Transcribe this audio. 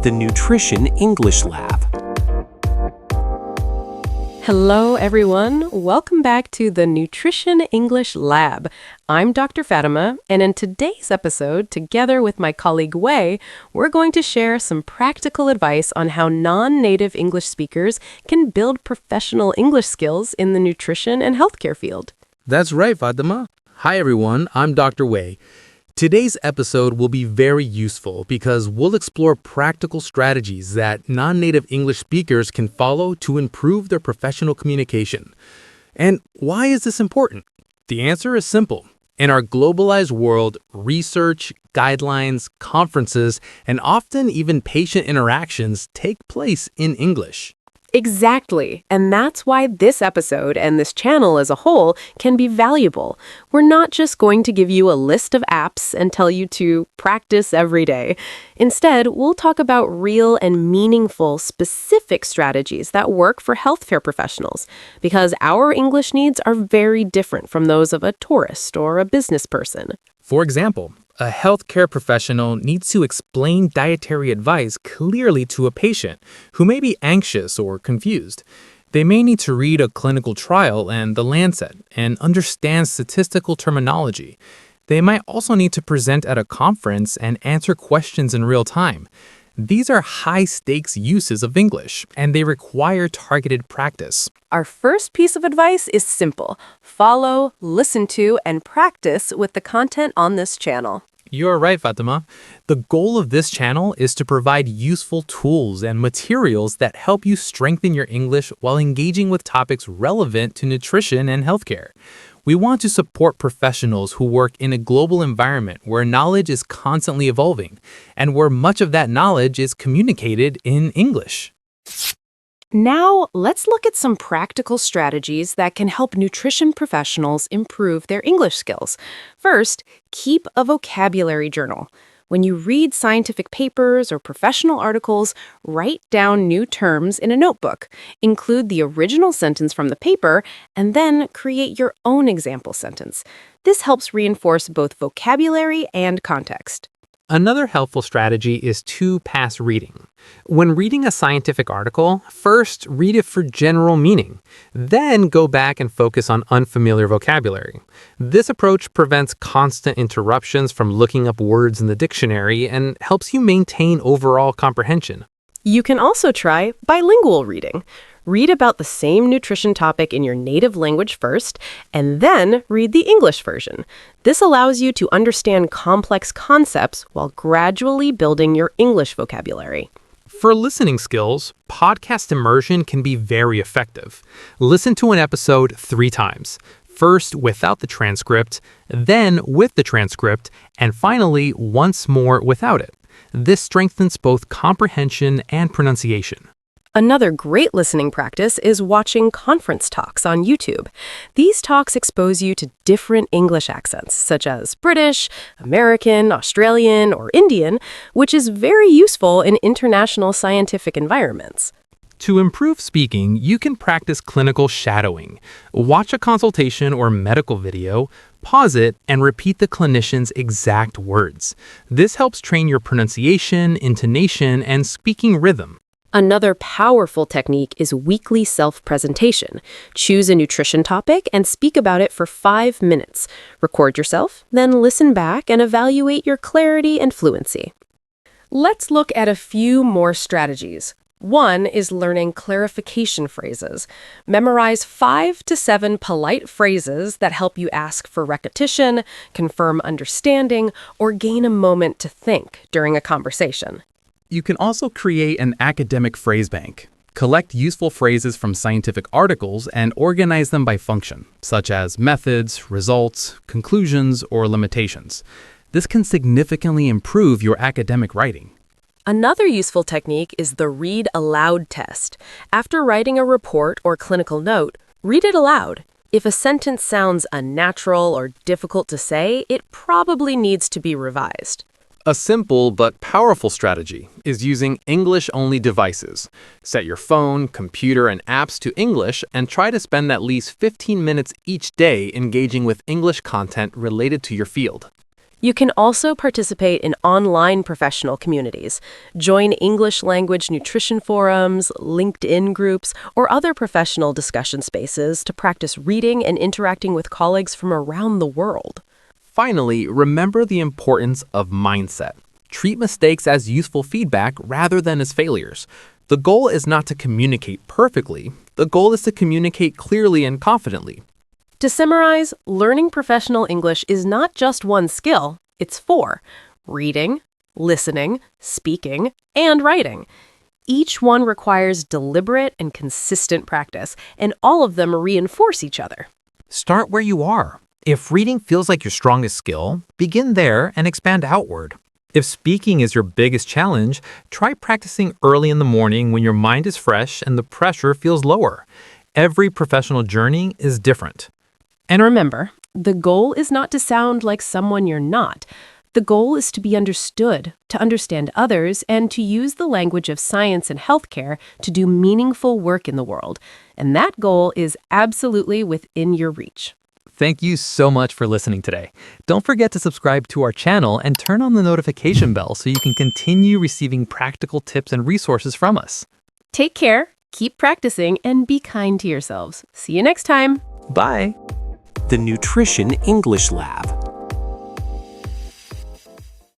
the Nutrition English Lab. Hello, everyone. Welcome back to the Nutrition English Lab. I'm Dr. Fatima, and in today's episode, together with my colleague Wei, we're going to share some practical advice on how non-native English speakers can build professional English skills in the nutrition and healthcare field. That's right, Fatima. Hi, everyone. I'm Dr. Wei. Today's episode will be very useful because we'll explore practical strategies that non-native English speakers can follow to improve their professional communication. And why is this important? The answer is simple. In our globalized world, research, guidelines, conferences, and often even patient interactions take place in English. Exactly. And that's why this episode and this channel as a whole can be valuable. We're not just going to give you a list of apps and tell you to practice every day. Instead, we'll talk about real and meaningful, specific strategies that work for healthcare professionals, because our English needs are very different from those of a tourist or a business person. For example, a healthcare professional needs to explain dietary advice clearly to a patient who may be anxious or confused. They may need to read a clinical trial and the Lancet and understand statistical terminology. They might also need to present at a conference and answer questions in real time. These are high-stakes uses of English, and they require targeted practice. Our first piece of advice is simple. Follow, listen to, and practice with the content on this channel. You're right, Fatima. The goal of this channel is to provide useful tools and materials that help you strengthen your English while engaging with topics relevant to nutrition and healthcare. We want to support professionals who work in a global environment where knowledge is constantly evolving and where much of that knowledge is communicated in English. Now, let's look at some practical strategies that can help nutrition professionals improve their English skills. First, keep a vocabulary journal. When you read scientific papers or professional articles, write down new terms in a notebook. Include the original sentence from the paper, and then create your own example sentence. This helps reinforce both vocabulary and context. Another helpful strategy is two-pass reading. When reading a scientific article, first read it for general meaning, then go back and focus on unfamiliar vocabulary. This approach prevents constant interruptions from looking up words in the dictionary and helps you maintain overall comprehension. You can also try bilingual reading. Read about the same nutrition topic in your native language first, and then read the English version. This allows you to understand complex concepts while gradually building your English vocabulary. For listening skills, podcast immersion can be very effective. Listen to an episode 3 times. First without the transcript, then with the transcript, and finally once more without it. This strengthens both comprehension and pronunciation. Another great listening practice is watching conference talks on YouTube. These talks expose you to different English accents, such as British, American, Australian, or Indian, which is very useful in international scientific environments. To improve speaking, you can practice clinical shadowing. Watch a consultation or medical video, pause it, and repeat the clinician's exact words. This helps train your pronunciation, intonation, and speaking rhythm. Another powerful technique is weekly self-presentation. Choose a nutrition topic and speak about it for 5 minutes. Record yourself, then listen back and evaluate your clarity and fluency. Let's look at a few more strategies. One is learning clarification phrases. Memorize 5 to 7 polite phrases that help you ask for repetition, confirm understanding, or gain a moment to think during a conversation. You can also create an academic phrase bank. Collect useful phrases from scientific articles and organize them by function, such as methods, results, conclusions, or limitations. This can significantly improve your academic writing. Another useful technique is the read aloud test. After writing a report or clinical note, read it aloud. If a sentence sounds unnatural or difficult to say, it probably needs to be revised. A simple but powerful strategy is using English-only devices. Set your phone, computer, and apps to English and try to spend at least 15 minutes each day engaging with English content related to your field. You can also participate in online professional communities. Join English language nutrition forums, LinkedIn groups, or other professional discussion spaces to practice reading and interacting with colleagues from around the world. Finally, remember the importance of mindset. Treat mistakes as useful feedback rather than as failures. The goal is not to communicate perfectly. The goal is to communicate clearly and confidently. To summarize, learning professional English is not just one skill, it's four: reading, listening, speaking, and writing. Each one requires deliberate and consistent practice, and all of them reinforce each other. Start where you are. If reading feels like your strongest skill, begin there and expand outward. If speaking is your biggest challenge, try practicing early in the morning when your mind is fresh and the pressure feels lower. Every professional journey is different. And remember, the goal is not to sound like someone you're not. The goal is to be understood, to understand others, and to use the language of science and healthcare to do meaningful work in the world. And that goal is absolutely within your reach. Thank you so much for listening today. Don't forget to subscribe to our channel and turn on the notification bell so you can continue receiving practical tips and resources from us. Take care, keep practicing, and be kind to yourselves. See you next time. Bye. The Nutrition English Lab.